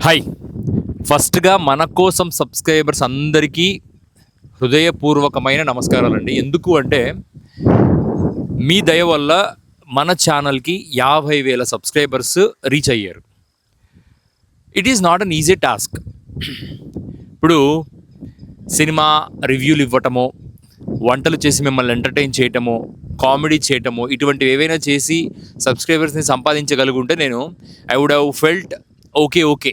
Hi. ఫస్ట్గా మన కోసం సబ్స్క్రైబర్స్ అందరికీ హృదయపూర్వకమైన నమస్కారాలండి. ఎందుకు అంటే మీ దయ వల్ల మన ఛానల్కి 50,000 సబ్స్క్రైబర్స్ రీచ్ అయ్యారు. It is not an easy task. ఇప్పుడు సినిమా రివ్యూలు ఇవ్వటమో, వంటలు చేసి మిమ్మల్ని ఎంటర్టైన్ చేయటమో, కామెడీ చేయటమో, ఇటువంటివి ఏవైనా చేసి సబ్స్క్రైబర్స్ని సంపాదించగలుగుంటే I would have felt okay.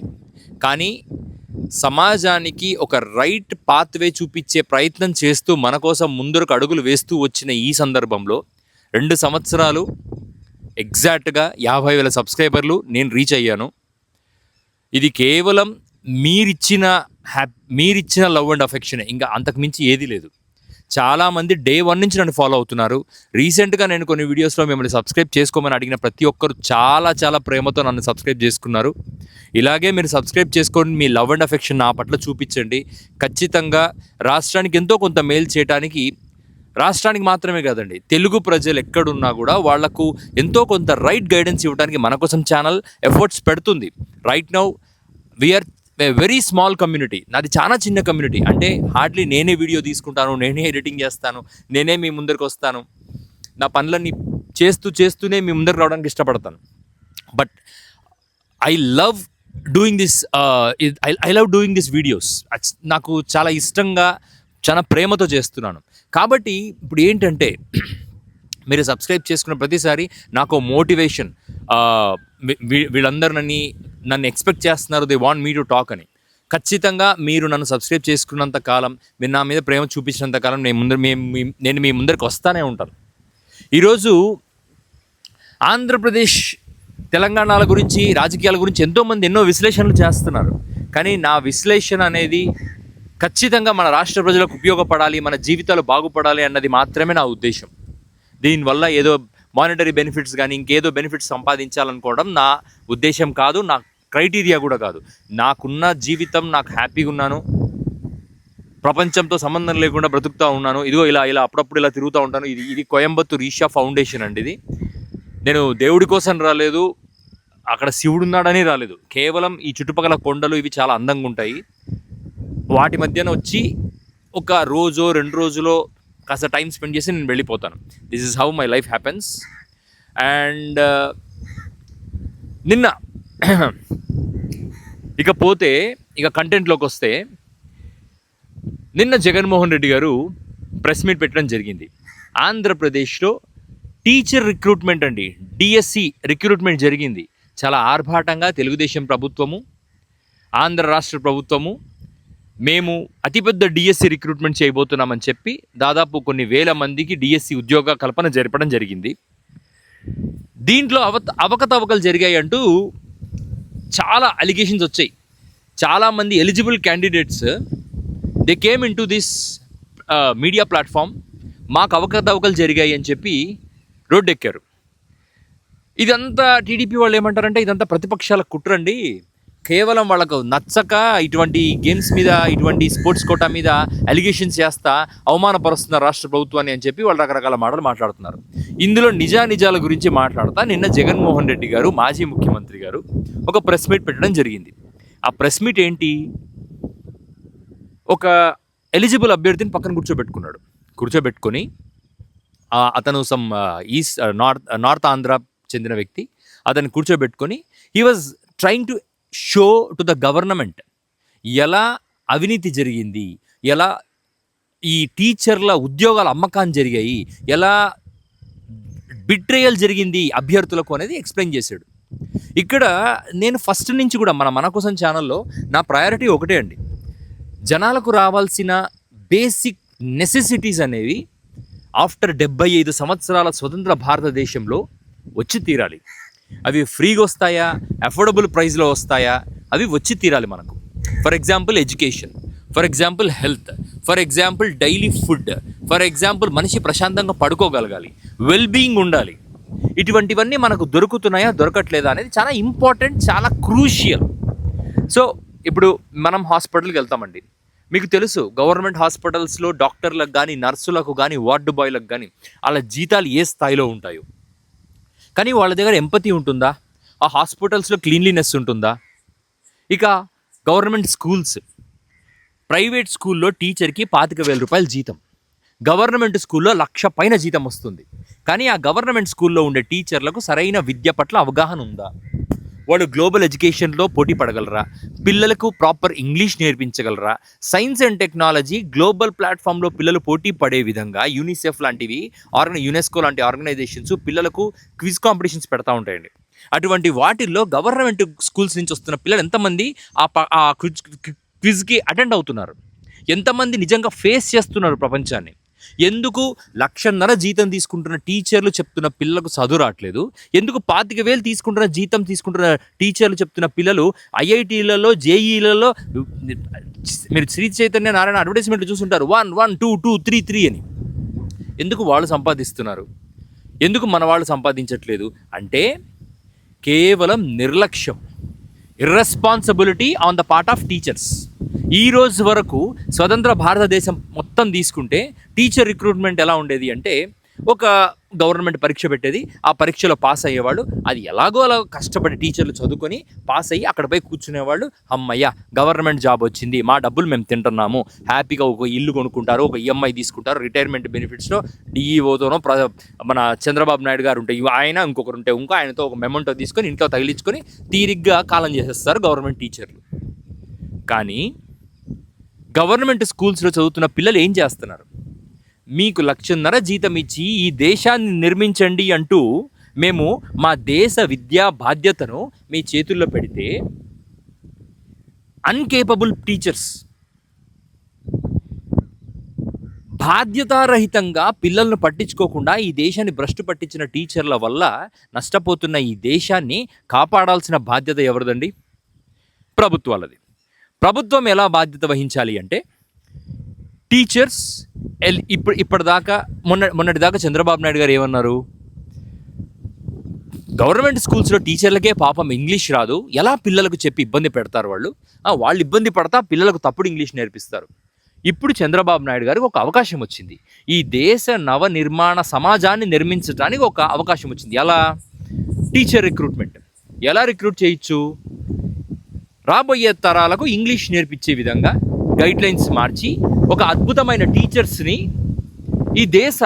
కానీ సమాజానికి ఒక రైట్ పాత్వే చూపించే ప్రయత్నం చేస్తూ మన కోసం ముందరకు అడుగులు వేస్తూ వచ్చిన ఈ సందర్భంలో 2 సంవత్సరాలు ఎగ్జాక్ట్గా 50,000 సబ్స్క్రైబర్లు నేను రీచ్ అయ్యాను. ఇది కేవలం మీరిచ్చిన లవ్ అండ్ అఫెక్షన్, ఇంకా అంతకుమించి ఏదీ లేదు. చాలామంది డే 1 నుంచి నన్ను ఫాలో అవుతున్నారు. రీసెంట్గా నేను కొన్ని వీడియోస్లో మిమ్మల్ని సబ్స్క్రైబ్ చేసుకోమని అడిగిన ప్రతి ఒక్కరు చాలా ప్రేమతో నన్ను సబ్స్క్రైబ్ చేసుకున్నారు. ఇలాగే మీరు సబ్స్క్రైబ్ చేసుకొని మీ లవ్ అండ్ అఫెక్షన్ నా పట్ల చూపించండి. ఖచ్చితంగా రాష్ట్రానికి ఎంతో కొంత మేలు చేయడానికి, రాష్ట్రానికి మాత్రమే కాదండి, తెలుగు ప్రజలు ఎక్కడున్నా కూడా వాళ్లకు ఎంతో కొంత రైట్ గైడెన్స్ ఇవ్వడానికి మన కోసం ఛానల్ ఎఫర్ట్స్ పెడుతుంది. Right now we are very small community. నాది చాలా చిన్న కమ్యూనిటీ. అంటే హార్డ్లీ నేనే వీడియో తీసుకుంటాను, నేనే ఎడిటింగ్ చేస్తాను, నేనే మీ ముందరికి వస్తాను, నా పనులన్నీ చేస్తూనే మీ ముందరికి రావడానికి ఇష్టపడతాను. But I love doing this videos. నాకు చాలా ఇష్టంగా, చాలా ప్రేమతో చేస్తున్నాను. కాబట్టి ఇప్పుడు ఏంటంటే మీరు సబ్స్క్రైబ్ చేసుకున్న ప్రతిసారి నాకు మోటివేషన్. వీళ్ళందరూ నన్ను ఎక్స్పెక్ట్ చేస్తున్నారు, they want me to talk అని. ఖచ్చితంగా మీరు నన్ను సబ్స్క్రైబ్ చేసుకున్నంత కాలం, మీరు నా మీద ప్రేమ చూపించినంత కాలం నేను మీ ముందరికి వస్తానే ఉంటాను. ఈరోజు ఆంధ్రప్రదేశ్, తెలంగాణల గురించి, రాజకీయాల గురించి ఎంతోమంది ఎన్నో విశ్లేషణలు చేస్తున్నారు. కానీ నా విశ్లేషణ అనేది ఖచ్చితంగా మన రాష్ట్ర ప్రజలకు ఉపయోగపడాలి, మన జీవితాలు బాగుపడాలి అన్నది మాత్రమే నా ఉద్దేశం. దీనివల్ల ఏదో మానిటరీ బెనిఫిట్స్ కానీ ఇంకేదో బెనిఫిట్స్ సంపాదించాలనుకోవడం నా ఉద్దేశం కాదు, నా క్రైటీరియా కూడా కాదు. నాకున్న జీవితం, నాకు హ్యాపీగా ఉన్నాను, ప్రపంచంతో సంబంధం లేకుండా బ్రతుకుతూ ఉన్నాను. ఇదిగో ఇలా అప్పుడప్పుడు ఇలా తిరుగుతూ ఉంటాను. ఇది కోయంబత్తూర్ ఈషా ఫౌండేషన్ అండి. ఇది నేను దేవుడి కోసం రాలేదు, అక్కడ శివుడు ఉన్నాడని రాలేదు. కేవలం ఈ చుట్టుపక్కల కొండలు ఇవి చాలా అందంగా ఉంటాయి. వాటి మధ్యన వచ్చి ఒక రోజో 2 రోజులో కాస్త టైం స్పెండ్ చేసి నేను వెళ్ళిపోతాను. This is how my life happens. And నిన్న ఇక కంటెంట్లోకి వస్తే, నిన్న జగన్మోహన్ రెడ్డి గారు ప్రెస్ మీట్ పెట్టడం జరిగింది. ఆంధ్రప్రదేశ్లో టీచర్ రిక్రూట్మెంట్ అండి, డిఎస్సి రిక్రూట్మెంట్ జరిగింది. చాలా ఆర్భాటంగా తెలుగుదేశం ప్రభుత్వము, ఆంధ్ర రాష్ట్ర ప్రభుత్వము మేము అతిపెద్ద డిఎస్సి రిక్రూట్మెంట్ చేయబోతున్నామని చెప్పి దాదాపు కొన్ని వేల మందికి డిఎస్సి ఉద్యోగ కల్పన జరపడం జరిగింది. దీంట్లో అవకతవకలు జరిగాయి అంటూ చాలా అలిగేషన్స్ వచ్చాయి. చాలామంది eligible candidates they came in to this media platform, మాకు అవకతవకలు జరిగాయి అని చెప్పి రోడ్డెక్కారు. ఇదంతా టీడీపీ వాళ్ళు ఏమంటారంటే ఇదంతా ప్రతిపక్షాల కుట్రండి, కేవలం వాళ్ళకు నచ్చక ఇటువంటి గేమ్స్ మీద, ఇటువంటి స్పోర్ట్స్ కోటా మీద అలిగేషన్స్ చేస్తా అవమానపరుస్తున్నారు రాష్ట్ర ప్రభుత్వాన్ని అని చెప్పి వాళ్ళు రకరకాల మాటలు మాట్లాడుతున్నారు. ఇందులో నిజాల గురించి మాట్లాడుతా నిన్న జగన్మోహన్ రెడ్డి గారు, మాజీ ముఖ్యమంత్రి గారు ఒక ప్రెస్ మీట్ పెట్టడం జరిగింది. ఆ ప్రెస్ మీట్ ఏంటి, ఒక ఎలిజిబుల్ అభ్యర్థిని పక్కన కూర్చోబెట్టుకొని అతను నార్త్ ఆంధ్ర చెందిన వ్యక్తి, అతన్ని కూర్చోబెట్టుకొని he was trying to show to the government ఎలా అవినీతి జరిగింది, ఎలా ఈ టీచర్ల ఉద్యోగాల అమ్మకాన్ని జరిగాయి, ఎలా బిట్రేయల్ జరిగింది అభ్యర్థులకు అనేది ఎక్స్ప్లెయిన్ చేశాడు. ఇక్కడ నేను ఫస్ట్ నుంచి కూడా మన కోసం ఛానల్లో నా ప్రయారిటీ ఒకటే అండి, జనాలకు రావాల్సిన బేసిక్ నెసెసిటీస్ అనేవి ఆఫ్టర్ 75 సంవత్సరాల స్వతంత్ర భారతదేశంలో వచ్చి తీరాలి. అవి ఫ్రీగా వస్తాయా, అఫోర్డబుల్ ప్రైస్లో వస్తాయా, అవి వచ్చి తీరాలి మనకు. For example education, for example health, for example daily food, for example మనిషి ప్రశాంతంగా పడుకోగలగాలి, వెల్బీయింగ్ ఉండాలి. ఇటువంటివన్నీ మనకు దొరుకుతున్నాయా, దొరకట్లేదా అనేది చాలా ఇంపార్టెంట్, చాలా క్రూషియల్. సో ఇప్పుడు మనం హాస్పిటల్కి వెళ్తామండి. మీకు తెలుసు గవర్నమెంట్ హాస్పిటల్స్లో డాక్టర్లకు కానీ, నర్సులకు కానీ, వార్డు బాయ్లకు కానీ వాళ్ళ జీతాలు ఏ స్థాయిలో ఉంటాయో. కానీ వాళ్ళ దగ్గర ఎంపతి ఉంటుందా? ఆ హాస్పిటల్స్లో క్లీన్లీనెస్ ఉంటుందా? ఇక గవర్నమెంట్ స్కూల్స్, ప్రైవేట్ స్కూల్లో టీచర్కి 25,000 రూపాయలు జీతం, గవర్నమెంట్ స్కూల్లో 1,00,000 పైన జీతం వస్తుంది. కానీ ఆ గవర్నమెంట్ స్కూల్లో ఉండే టీచర్లకు సరైన విద్య పట్ల అవగాహన ఉందా? వాళ్ళు గ్లోబల్ ఎడ్యుకేషన్లో పోటీ పడగలరా? పిల్లలకు ప్రాపర్ ఇంగ్లీష్ నేర్పించగలరా? సైన్స్ అండ్ టెక్నాలజీ గ్లోబల్ ప్లాట్ఫామ్లో పిల్లలు పోటీ పడే విధంగా యూనిసెఫ్ లాంటివి, యునెస్కో లాంటి ఆర్గనైజేషన్స్ పిల్లలకు క్విజ్ కాంపిటీషన్స్ పెడతా ఉంటాయండి. అటువంటి వాటిల్లో గవర్నమెంట్ స్కూల్స్ నుంచి వస్తున్న పిల్లలు ఎంతమంది ఆ క్విజ్కి అటెండ్ అవుతున్నారు? ఎంతమంది నిజంగా ఫేస్ చేస్తున్నారు ప్రపంచాన్ని? ఎందుకు 1,50,000 జీతం తీసుకుంటున్న టీచర్లు చెప్తున్న పిల్లలకు చదువు రావట్లేదు? ఎందుకు 25,000 తీసుకుంటున్న టీచర్లు చెప్తున్న పిల్లలు ఐఐటీలలో, జేఈలలో, మీరు శ్రీ చైతన్య నారాయణ అడ్వర్టైజ్మెంట్లు చూస్తుంటారు 1 1 2 2 3 3 అని. ఎందుకు వాళ్ళు సంపాదిస్తున్నారు? ఎందుకు మన వాళ్ళు సంపాదించట్లేదు? అంటే కేవలం నిర్లక్ష్యం, irresponsibility on the part of teachers. ఈ రోజు వరకు స్వతంత్ర భారతదేశం మొత్తం తీసుకుంటే టీచర్ రిక్రూట్మెంట్ ఎలా ఉండేది అంటే, ఒక గవర్నమెంట్ పరీక్ష పెట్టేది, ఆ పరీక్షలో పాస్ అయ్యేవాళ్ళు, అది ఎలాగో అలా కష్టపడి టీచర్లు చదువుకొని పాస్ అయ్యి అక్కడ పోయి కూర్చునేవాళ్ళు. అమ్మయ్య గవర్నమెంట్ జాబ్ వచ్చింది, మా డబ్బులు మేము తింటున్నాము, హ్యాపీగా ఒక ఇల్లు కొనుక్కుంటారు, ఒక ఈఎంఐ తీసుకుంటారు, రిటైర్మెంట్ బెనిఫిట్స్లో డిఈఓతోనో మన చంద్రబాబు నాయుడు గారు ఉంటే ఆయన, ఇంకొకరు ఉంటే ఇంకో ఆయనతో ఒక మెమెంటో తీసుకొని ఇంట్లో తగిలించుకొని తీరిగ్గా కాలం చేసేస్తారు గవర్నమెంట్ టీచర్లు. కానీ గవర్నమెంట్ స్కూల్స్లో చదువుతున్న పిల్లలు ఏం చేస్తున్నారు? మీకు 1,50,000 జీతం ఇచ్చి ఈ దేశాన్ని నిర్మించండి అంటూ మేము మా దేశ విద్యా బాధ్యతను మీ చేతుల్లో పెడితే అన్కేపబుల్ టీచర్స్, బాధ్యతారహితంగా పిల్లలను పట్టించుకోకుండా ఈ దేశాన్ని భ్రష్టు పట్టించిన టీచర్ల వల్ల నష్టపోతున్న ఈ దేశాన్ని కాపాడాల్సిన బాధ్యత ఎవరిదండి? ప్రభుత్వాలది. ప్రభుత్వం ఎలా బాధ్యత వహించాలి అంటే, టీచర్స్ ఇప్పటిదాకా మొన్నటిదాకా చంద్రబాబు నాయుడు గారు ఏమన్నారు? గవర్నమెంట్ స్కూల్స్లో టీచర్లకే పాపం ఇంగ్లీష్ రాదు, ఎలా పిల్లలకు చెప్పి ఇబ్బంది పెడతారు వాళ్ళు ఇబ్బంది పడతా పిల్లలకు తప్పుడు ఇంగ్లీష్ నేర్పిస్తారు. ఇప్పుడు చంద్రబాబు నాయుడు గారికి ఒక అవకాశం వచ్చింది. ఈ దేశ నవనిర్మాణ సమాజాన్ని నిర్మించడానికి ఒక అవకాశం వచ్చింది. ఎలా? Teacher recruitment. ఎలా రిక్రూట్ చేయొచ్చు? రాబోయే తరాలకు ఇంగ్లీష్ నేర్పించే విధంగా గైడ్లైన్స్ మార్చి ఒక అద్భుతమైన టీచర్స్ని ఈ దేశ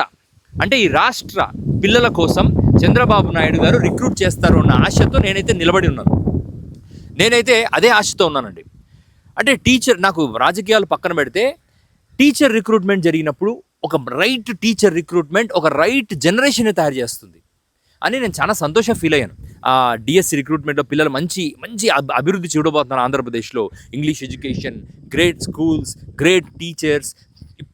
అంటే ఈ రాష్ట్ర పిల్లల కోసం చంద్రబాబు నాయుడు గారు రిక్రూట్ చేస్తారు అన్న ఆశతో నేనైతే నిలబడి ఉన్నాను. నేనైతే అదే ఆశతో ఉన్నానండి. అంటే నాకు రాజకీయాలు పక్కన పెడితే టీచర్ రిక్రూట్మెంట్ జరిగినప్పుడు ఒక రైట్ టీచర్ రిక్రూట్మెంట్ ఒక రైట్ జనరేషన్ తయారు చేస్తుంది అని నేను చాలా సంతోషంగా ఫీల్ అయ్యాను. డిఎస్సి రిక్రూట్మెంట్లో పిల్లలు మంచి మంచి అభివృద్ధి చూడబోతున్నారు ఆంధ్రప్రదేశ్లో. English education, great schools, great teachers.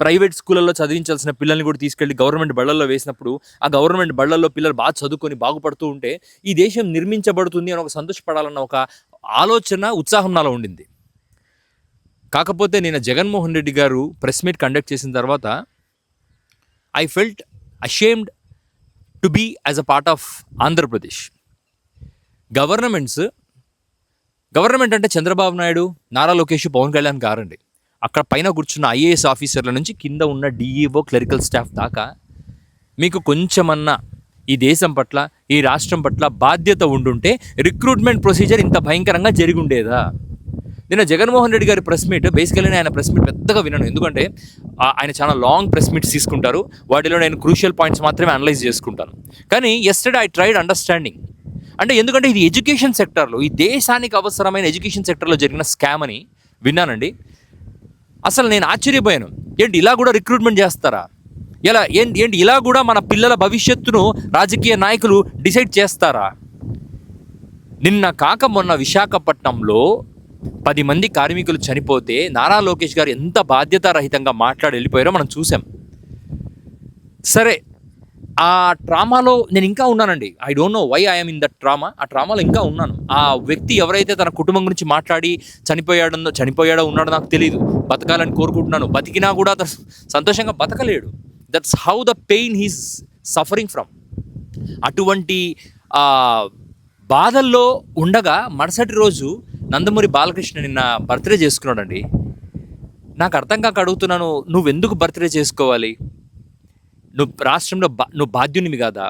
Private స్కూళ్ళల్లో చదివించాల్సిన పిల్లల్ని కూడా తీసుకెళ్ళి గవర్నమెంట్ బళ్ళల్లో వేసినప్పుడు ఆ గవర్నమెంట్ బళ్ళల్లో పిల్లలు బాగా చదువుకొని బాగుపడుతూ ఉంటే ఈ దేశం నిర్మించబడుతుంది అని ఒక సంతోషపడాలన్న ఒక ఆలోచన, ఉత్సాహం నాలో ఉండింది. కాకపోతే నేను జగన్మోహన్ రెడ్డి గారు ప్రెస్ మీట్ కండక్ట్ చేసిన తర్వాత I felt ashamed to be as a part of Andhra Pradesh. Government అంటే చంద్రబాబు నాయుడు, నారా లోకేష్, పవన్ కళ్యాణ్ గారండి. అక్కడ పైన కూర్చున్న ఐఏఎస్ ఆఫీసర్ల నుంచి కింద ఉన్న డిఈఓ, క్లరికల్ స్టాఫ్ దాకా మీకు కొంచెమన్నా ఈ దేశం పట్ల, ఈ రాష్ట్రం పట్ల బాధ్యత ఉండుంటే రిక్రూట్మెంట్ ప్రొసీజర్ ఇంత భయంకరంగా జరిగి ఉండేదా? నిన్న జగన్మోహన్ రెడ్డి గారి ప్రెస్ మీట్, బేసికలీ ఆయన ప్రెస్ మీట్ పెద్దగా వినను, ఎందుకంటే ఆయన చాలా లాంగ్ ప్రెస్ మీట్స్ తీసుకుంటారు. వాటిలో నేను క్రూషియల్ పాయింట్స్ మాత్రమే అనలైజ్ చేసుకుంటాను. కానీ ఎస్టర్డే ఐ ట్రైడ్ అండర్స్టాండింగ్. అంటే ఎందుకంటే ఇది ఎడ్యుకేషన్ సెక్టర్లో, ఈ దేశానికి అవసరమైన ఎడ్యుకేషన్ సెక్టర్లో జరిగిన స్కామ్ అని విన్నానండి. అసలు నేను ఆశ్చర్యపోయాను. ఏంటి ఇలా కూడా రిక్రూట్మెంట్ చేస్తారా? ఏంటి ఇలా కూడా మన పిల్లల భవిష్యత్తును రాజకీయ నాయకులు డిసైడ్ చేస్తారా? నిన్న కాక మొన్న విశాఖపట్నంలో 10 మంది కార్మికులు చనిపోతే నారా లోకేష్ గారు ఎంత బాధ్యతారహితంగా మాట్లాడి వెళ్ళిపోయారో మనం చూసాం. సరే, ఆ ట్రామాలో నేను ఇంకా ఉన్నానండి. I don't know why I'm in that trauma. ఆ ట్రామాలో ఇంకా ఉన్నాను. ఆ వ్యక్తి ఎవరైతే తన కుటుంబం గురించి మాట్లాడి చనిపోయాడో ఉన్నాడో నాకు తెలియదు. బతకాలని కోరుకుంటున్నాను. బతికినా కూడా సంతోషంగా బతకలేడు. That's how the pain he's suffering from. అటువంటి బాధల్లో ఉండగా మరుసటి రోజు నందమూరి బాలకృష్ణ నిన్న బర్త్డే చేసుకున్నాడండి. నాకు అర్థం కాక అడుగుతున్నాను, నువ్వెందుకు బర్త్డే చేసుకోవాలి? రాష్ట్రంలో నువ్వు బాధ్యునివి కాదా?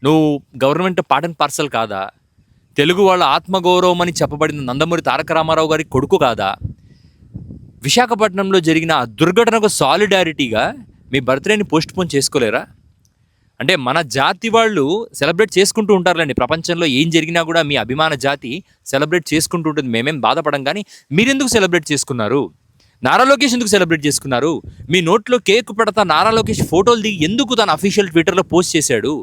నువ్వు గవర్నమెంట్ పార్ట్ అండ్ పార్సల్ కాదా? తెలుగు వాళ్ళ ఆత్మగౌరవం అని చెప్పబడిన నందమూరి తారక రామారావు గారి కొడుకు కాదా? విశాఖపట్నంలో జరిగిన ఆ దుర్ఘటనకు సాలిడారిటీగా మీ బర్త్డేని పోస్ట్ పోన్ చేసుకోలేరా? అంటే మన జాతి వాళ్ళు సెలబ్రేట్ చేసుకుంటూ ఉంటారులేండి. ప్రపంచంలో ఏం జరిగినా కూడా మీ అభిమాన జాతి సెలబ్రేట్ చేసుకుంటూ ఉంటుంది. మేమేం బాధపడం. కానీ మీరెందుకు సెలబ్రేట్ చేసుకున్నారు? నారా లోకేష్ ఎందుకు సెలబ్రేట్ చేసుకున్నారు? మీ నోట్లో కేక్ పెడతా నారా లోకేష్ ఫోటోలు దిగి ఎందుకు తన అఫీషియల్ ట్విట్టర్లో పోస్ట్ చేశాడు?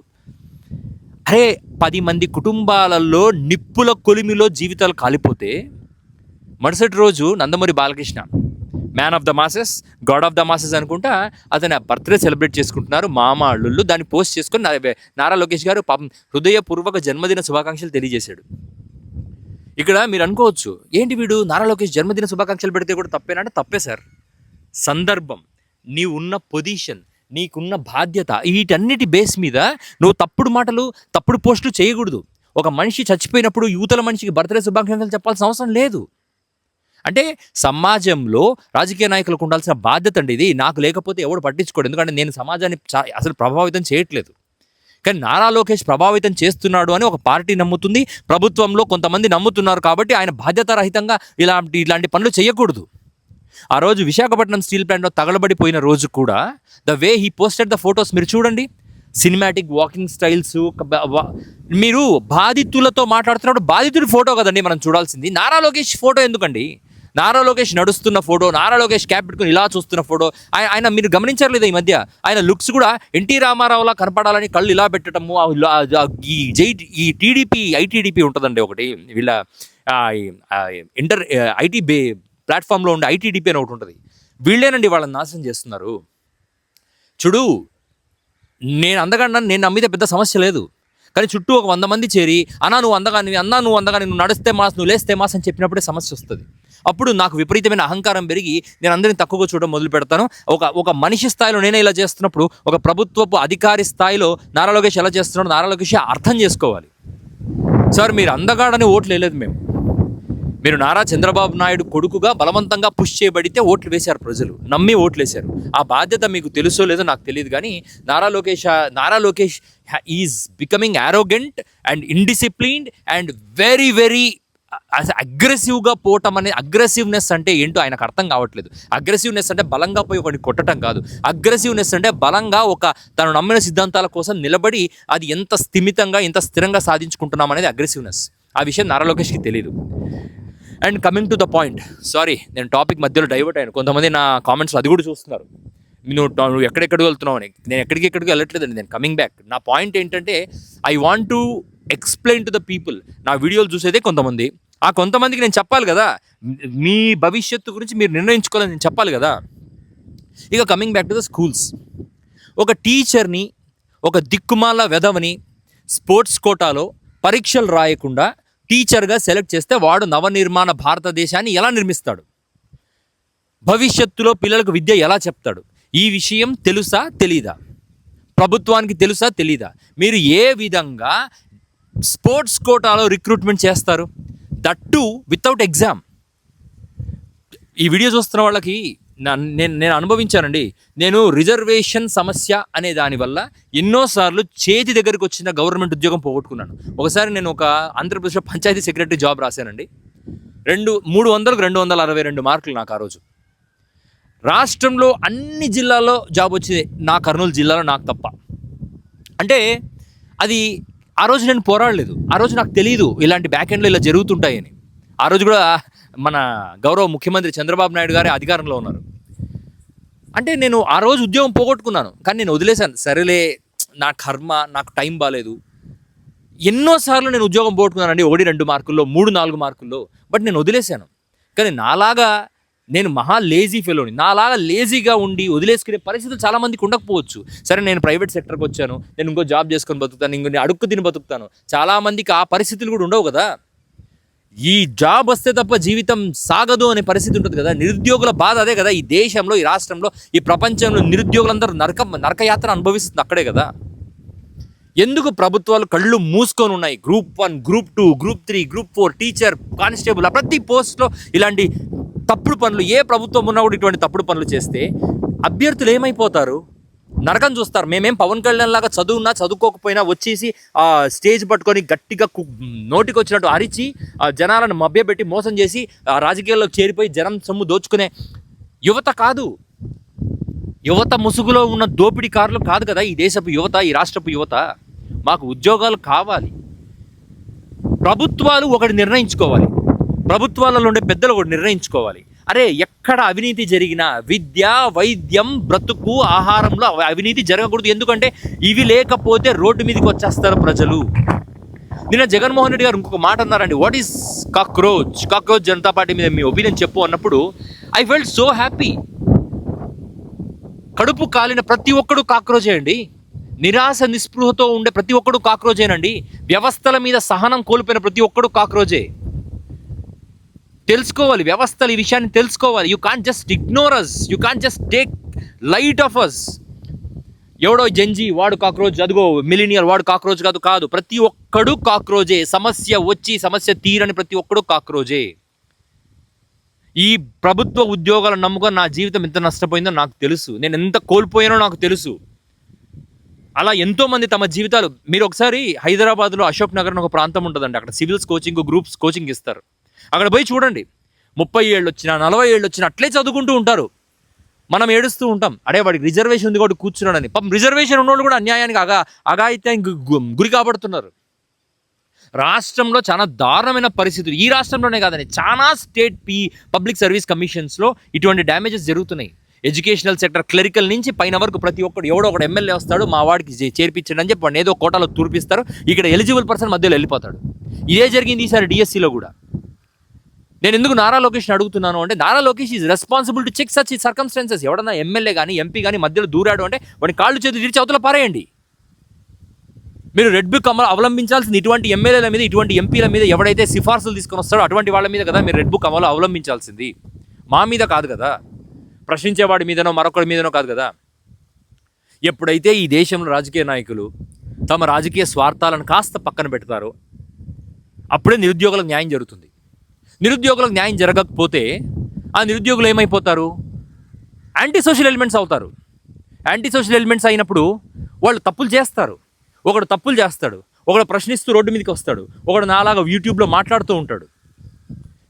అరే 10 మంది కుటుంబాలలో నిప్పుల కొలిమిలో జీవితాలు కాలిపోతే మరుసటి రోజు Nandamuri Balakrishna man of the masses, God of the masses అనుకుంటా అతని బర్త్డే సెలబ్రేట్ చేసుకుంటున్నారు. మామ అల్లుళ్ళు దాన్ని పోస్ట్ చేసుకొని నారా లోకేష్ గారు పాపం హృదయపూర్వక జన్మదిన శుభాకాంక్షలు తెలియజేశాడు. ఇక్కడ మీరు అనుకోవచ్చు, ఏంటి వీడు నారా లోకేష్ జన్మదిన శుభాకాంక్షలు పెడితే కూడా తప్పేనా అంటే తప్పే సార్. సందర్భం, నీవు ఉన్న పొజిషన్, నీకున్న బాధ్యత, వీటన్నిటి బేస్ మీద నువ్వు తప్పుడు మాటలు, తప్పుడు పోస్టులు చేయకూడదు. ఒక మనిషి చచ్చిపోయినప్పుడు యువతల మనిషికి బర్త్డే శుభాకాంక్షలు చెప్పాల్సిన అవసరం లేదు. అంటే సమాజంలో రాజకీయ నాయకులకు ఉండాల్సిన బాధ్యత అండి ఇది. నాకు లేకపోతే ఎవడు పట్టించుకోడు, ఎందుకంటే నేను సమాజాన్ని అసలు ప్రభావితం చేయట్లేదు. కానీ నారా లోకేష్ ప్రభావితం చేస్తున్నాడు అని ఒక పార్టీ నమ్ముతుంది, ప్రభుత్వంలో కొంతమంది నమ్ముతున్నారు. కాబట్టి ఆయన బాధ్యతారహితంగా ఇలాంటి పనులు చేయకూడదు. ఆ రోజు విశాఖపట్నం స్టీల్ ప్లాంట్లో తగలబడిపోయిన రోజు కూడా the way he posted the photos మీరు చూడండి. Cinematic walking styles. మీరు బాధితులతో మాట్లాడుతున్నప్పుడు బాధితుడి ఫోటో కదండి మనం చూడాల్సింది. నారా లోకేష్ ఫోటో ఎందుకండి? నారా లోకేష్ నడుస్తున్న ఫోటో, నారా లోకేష్ క్యాప్ పెట్టుకుని ఇలా చూస్తున్న ఫోటో. ఆయన మీరు గమనించారు లేదా ఈ మధ్య ఆయన లుక్స్ కూడా ఎన్టీ రామారావులా కనపడాలని కళ్ళు ఇలా పెట్టడము. ఈ టీడీపీ ఐటీడీపీ ఉంటుందండి ఒకటి, వీళ్ళ ఐటీ ప్లాట్ఫామ్లో ఉండే ఐటీడీపీ అని ఒకటి ఉంటుంది. వీళ్ళేనండి వాళ్ళని నాశనం చేస్తున్నారు. చూడు, నేను అందగాడిని, నేను నమ్మితే పెద్ద సమస్య లేదు. కానీ చుట్టూ ఒక 100 మంది చేరి నువ్వు అందగాని, నువ్వు అందగాని, నువ్వు నడిస్తే మాస్, నువ్వు లేస్తే మాస్ అని చెప్పినప్పుడే సమస్య వస్తుంది. అప్పుడు నాకు విపరీతమైన అహంకారం పెరిగి నేను అందరిని తక్కువగా చూడడం మొదలు పెడతాను. ఒక మనిషి స్థాయిలో నేనే ఇలా చేస్తున్నప్పుడు ఒక ప్రభుత్వపు అధికారి స్థాయిలో నారా లోకేష్ ఎలా చేస్తున్నాడు, నారా లోకేష్ అర్థం చేసుకోవాలి. సార్, మీరు అందగాడని ఓట్లు వేయలేదు మేము. మీరు నారా చంద్రబాబు నాయుడు కొడుకుగా బలవంతంగా పుష్ చేయబడితే ఓట్లు వేశారు ప్రజలు, నమ్మి ఓట్లు వేశారు. ఆ బాధ్యత మీకు తెలుసో లేదో నాకు తెలియదు. కానీ Nara Lokesh is becoming arrogant and indisciplined and very very అగ్రెసివ్గా పోవటం అనేది. అగ్రెసివ్నెస్ అంటే ఏంటో ఆయనకు అర్థం కావట్లేదు. అగ్రెసివ్నెస్ అంటే బలంగా పోయి ఒకటి కొట్టడం కాదు. అగ్రెసివ్నెస్ అంటే బలంగా తను నమ్మిన సిద్ధాంతాల కోసం నిలబడి అది ఎంత స్థిమితంగా, ఎంత స్థిరంగా సాధించుకుంటున్నాం అనేది అగ్రెసివ్నెస్. ఆ విషయం నారా లోకేష్కి తెలియదు. And coming to the point, sorry నేను టాపిక్ మధ్యలో డైవర్ట్ అయ్యాను. కొంతమంది నా కామెంట్స్ అది కూడా చూస్తున్నారు, నువ్వు ఎక్కడెక్కడికి వెళ్తున్నావు అని. నేను ఎక్కడికి వెళ్ళట్లేదండి, నేను కమింగ్ బ్యాక్. నా పాయింట్ ఏంటంటే I want to explain to the people. నా వీడియోలు చూసేదే కొంతమంది, ఆ కొంతమందికి నేను చెప్పాలి కదా, మీ భవిష్యత్తు గురించి మీరు నిర్ణయించుకోవాలని నేను చెప్పాలి కదా. ఇక coming back to the schools, ఒక టీచర్ని, ఒక దిక్కుమాల వెధవని స్పోర్ట్స్ కోటాలో పరీక్షలు రాయకుండా టీచర్గా సెలెక్ట్ చేస్తే వాడు నవనిర్మాణ భారతదేశాన్ని ఎలా నిర్మిస్తాడు? భవిష్యత్తులో పిల్లలకు విద్య ఎలా చెప్తాడు? ఈ విషయం తెలుసా తెలీదా? ప్రభుత్వానికి తెలుసా తెలీదా? మీరు ఏ విధంగా స్పోర్ట్స్ కోటాలో రిక్రూట్మెంట్ చేస్తారు? That without exam. ఈ వీడియో చూస్తున్న వాళ్ళకి నేను అనుభవించానండి. నేను రిజర్వేషన్ సమస్య అనే దానివల్ల ఎన్నోసార్లు చేతి దగ్గరికి వచ్చిన గవర్నమెంట్ ఉద్యోగం పోగొట్టుకున్నాను. ఒకసారి నేను ఒక ఆంధ్రప్రదేశ్లో పంచాయతీ సెక్రటరీ జాబ్ రాశానండి. 300కు 262 మార్కులు నాకు ఆ రోజు. రాష్ట్రంలో అన్ని జిల్లాల్లో జాబ్ వచ్చింది, నా కర్నూలు జిల్లాలో నాకు తప్ప. అంటే అది ఆ రోజు నేను పోరాడలేదు. ఆ రోజు నాకు తెలియదు ఇలాంటి బ్యాక్ ఎండ్లో ఇలా జరుగుతుంటాయని. ఆ రోజు కూడా మన గౌరవ ముఖ్యమంత్రి చంద్రబాబు నాయుడు గారే అధికారంలో ఉన్నారు. అంటే నేను ఆ రోజు ఉద్యోగం పోగొట్టుకున్నాను, కానీ నేను వదిలేశాను. సరేలే, నా కర్మ, నాకు టైం బాగాలేదు. ఎన్నోసార్లు నేను ఉద్యోగం పోగొట్టుకున్నానండి, 1-2 మార్కుల్లో, 3-4 మార్కుల్లో. బట్ నేను వదిలేశాను. కానీ నాలాగా నేను మహా లేజీ ఫెలోని, నాలాగా లేజీగా ఉండి వదిలేసుకునే పరిస్థితులు చాలామందికి ఉండకపోవచ్చు. సరే, నేను ప్రైవేట్ సెక్టర్కి వచ్చాను, నేను ఇంకో జాబ్ చేసుకొని బతుకుతాను, ఇంకో అడుక్కు తిని బతుకుతాను. చాలామందికి ఆ పరిస్థితులు కూడా ఉండవు కదా. ఈ జాబ్ వస్తే తప్ప జీవితం సాగదు అనే పరిస్థితి ఉంటుంది కదా. నిరుద్యోగుల బాధ అదే కదా. ఈ దేశంలో, ఈ రాష్ట్రంలో, ఈ ప్రపంచంలో నిరుద్యోగులందరూ నరకయాత్ర అనుభవిస్తుంది అక్కడే కదా. ఎందుకు ప్రభుత్వాలు కళ్ళు మూసుకొని ఉన్నాయి? Group 1, Group 2, Group 3, Group 4, teacher, constable, ప్రతి పోస్ట్లో ఇలాంటి తప్పుడు పనులు. ఏ ప్రభుత్వం ఉన్నా కూడా ఇటువంటి తప్పుడు పనులు చేస్తే అభ్యర్థులు ఏమైపోతారు? నరకం చూస్తారు. మేమేం పవన్ కళ్యాణ్ లాగా చదువున్నా చదువుకోకపోయినా వచ్చేసి ఆ స్టేజ్ పట్టుకొని గట్టిగా నోటికి వచ్చినట్టు అరిచి జనాలను మభ్యపెట్టి మోసం చేసి రాజకీయాల్లోకి చేరిపోయి జనం సొమ్ము దోచుకునే యువత కాదు. యువత ముసుగులో ఉన్న దోపిడీకారులు కాదు కదా ఈ దేశపు యువత, ఈ రాష్ట్రపు యువత. మాకు ఉద్యోగాలు కావాలి. ప్రభుత్వాలు ఒకటి నిర్ణయించుకోవాలి, ప్రభుత్వాలలో ఉండే పెద్దలు ఒకటి నిర్ణయించుకోవాలి. అరే ఎక్కడ అవినీతి జరిగినా విద్య, వైద్యం, బ్రతుకు, ఆహారంలో అవినీతి జరగకూడదు. ఎందుకంటే ఇవి లేకపోతే రోడ్డు మీదకి వచ్చేస్తారు ప్రజలు. నిన్న జగన్మోహన్ రెడ్డి గారు ఇంకొక మాట అన్నారండి, what is cockroach, cockroach Janata party మీద మీ ఒపీనియన్ చెప్పు అన్నప్పుడు ఐ ఫెల్ట్ సో హ్యాపీ. కడుపు కాలిన ప్రతి ఒక్కడు కాక్రోచే అండి. నిరాశ నిస్పృహతో ఉండే ప్రతి ఒక్కడు కాక్రోజేనండి. వ్యవస్థల మీద సహనం కోల్పోయిన ప్రతి ఒక్కడు కాక్రోజే. తెలుసుకోవాలి వ్యవస్థలు, ఈ విషయాన్ని తెలుసుకోవాలి. You can't just ignore us, you can't just take light of us. ఎవడో జంజీ వాడు కాక్రోచ్, అదిగో మిలీనియల్ వాడు కాక్రోచ్ కాదు. ప్రతి ఒక్కడు కాక్రోజే. సమస్య వచ్చి సమస్య తీరని ప్రతి ఒక్కడు కాక్రోజే. ఈ ప్రభుత్వ ఉద్యోగాలను నమ్ముకొని నా జీవితం ఎంత నష్టపోయిందో నాకు తెలుసు, నేను ఎంత కోల్పోయానో నాకు తెలుసు. అలా ఎంతోమంది తమ జీవితాలు, మీరు ఒకసారి హైదరాబాద్లో అశోక్ నగర్ అని ఒక ప్రాంతం ఉంటుందండి, అక్కడ సివిల్స్ కోచింగ్, గ్రూప్స్ కోచింగ్ ఇస్తారు. అక్కడ పోయి చూడండి, 30 ఏళ్ళు వచ్చినా 40 ఏళ్ళు వచ్చినా అట్లే చదువుకుంటూ ఉంటారు. మనం ఏడుస్తూ ఉంటాం, అడే వాడికి రిజర్వేషన్ ఉంది కాబట్టి కూర్చున్నాడని. పాపం రిజర్వేషన్ ఉన్నోళ్ళు కూడా అన్యాయానికి అఘాయిత్యానికి గురి కాబడుతున్నారు. రాష్ట్రంలో చాలా దారుణమైన పరిస్థితులు, ఈ రాష్ట్రంలోనే కాదని చాలా స్టేట్ పబ్లిక్ సర్వీస్ కమిషన్స్లో ఇటువంటి డ్యామేజెస్ జరుగుతున్నాయి. ఎడ్యుకేషనల్ సెక్టర్, క్లరికల్ నుంచి పైన వరకు ప్రతి ఒక్కడు ఎవడో ఒకడు ఎమ్మెల్యే వస్తాడు, మా వాడికి చేర్పించండి అని చెప్పి వాడిని ఏదో కోటాలో తూర్పిస్తారు. ఇక్కడ ఎలిజిబుల్ పర్సన్ మధ్యలో వెళ్ళిపోతాడు. ఇదే జరిగింది ఈసారి డిఎస్సిలో కూడా. నేను ఎందుకు నారా లోకేష్ని అడుగుతున్నాను అంటే, Nara Lokesh is responsible to check such circumstances. ఎవడన్నా ఎమ్మెల్యే కానీ ఎంపీ కానీ మధ్యలో దూరాడు అంటే వాడిని కాళ్ళు చేతులు విరిచి అవతల పారేయండి. మీరు రెడ్ బుక్ అవలంబించాల్సింది ఇటువంటి ఎమ్మెల్యేల మీద, ఇటువంటి ఎంపీల మీద. ఎవడైతే సిఫార్సులు తీసుకొని వస్తాడో అటువంటి వాళ్ళ మీద కదా మీరు రెడ్ బుక్ అవలంబించాల్సింది, మా మీద కాదు కదా, ప్రశ్నించేవాడి మీదనో మరొకరి మీదనో కాదు కదా. ఎప్పుడైతే ఈ దేశంలో రాజకీయ నాయకులు తమ రాజకీయ స్వార్థాలను కాస్త పక్కన పెడతారో అప్పుడే నిరుద్యోగులకు న్యాయం జరుగుతుంది. నిరుద్యోగులకు న్యాయం జరగకపోతే ఆ నిరుద్యోగులు ఏమైపోతారు? యాంటీ సోషల్ ఎలిమెంట్స్ అవుతారు. యాంటీ సోషల్ ఎలిమెంట్స్ అయినప్పుడు వాళ్ళు తప్పులు చేస్తారు. ఒకడు తప్పులు చేస్తాడు, ఒకడు ప్రశ్నిస్తూ రోడ్డు మీదకి వస్తాడు, ఒకడు నాలాగా యూట్యూబ్లో మాట్లాడుతూ ఉంటాడు.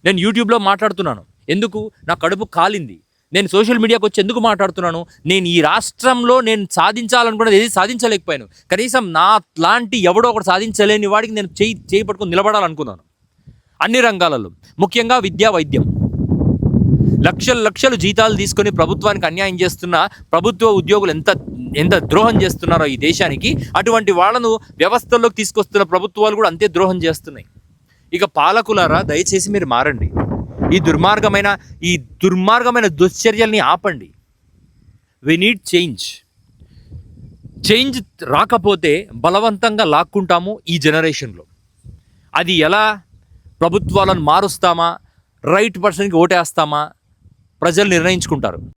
నేను యూట్యూబ్లో మాట్లాడుతున్నాను ఎందుకు? నా కడుపు కాలింది. నేను సోషల్ మీడియాకి వచ్చి ఎందుకు మాట్లాడుతున్నాను? నేను ఈ రాష్ట్రంలో నేను సాధించాలనుకున్నది ఏది సాధించలేకపోయాను. కనీసం నా లాంటి ఎవడో ఒకటి సాధించలేని వాడికి నేను చేయి పట్టుకొని నిలబడాలనుకున్నాను. అన్ని రంగాలలో, ముఖ్యంగా విద్యా, వైద్యం. లక్షలు జీతాలు తీసుకొని ప్రభుత్వానికి అన్యాయం చేస్తున్న ప్రభుత్వ ఉద్యోగులు ఎంత ద్రోహం చేస్తున్నారో ఈ దేశానికి, అటువంటి వాళ్ళను వ్యవస్థల్లోకి తీసుకొస్తున్న ప్రభుత్వాలు కూడా అంతే ద్రోహం చేస్తున్నాయి. ఇక పాలకులారా, దయచేసి మీరు మారండి. ఈ దుర్మార్గమైన దుశ్చర్యల్ని ఆపండి. వి నీడ్ చేంజ్ రాకపోతే బలవంతంగా లాక్కుంటాము ఈ జనరేషన్లో. అది ఎలా? ప్రభుత్వాలను మారుస్తామా, రైట్ పర్సన్కి ఓటేస్తామా, ప్రజలు నిర్ణయించుకుంటారు.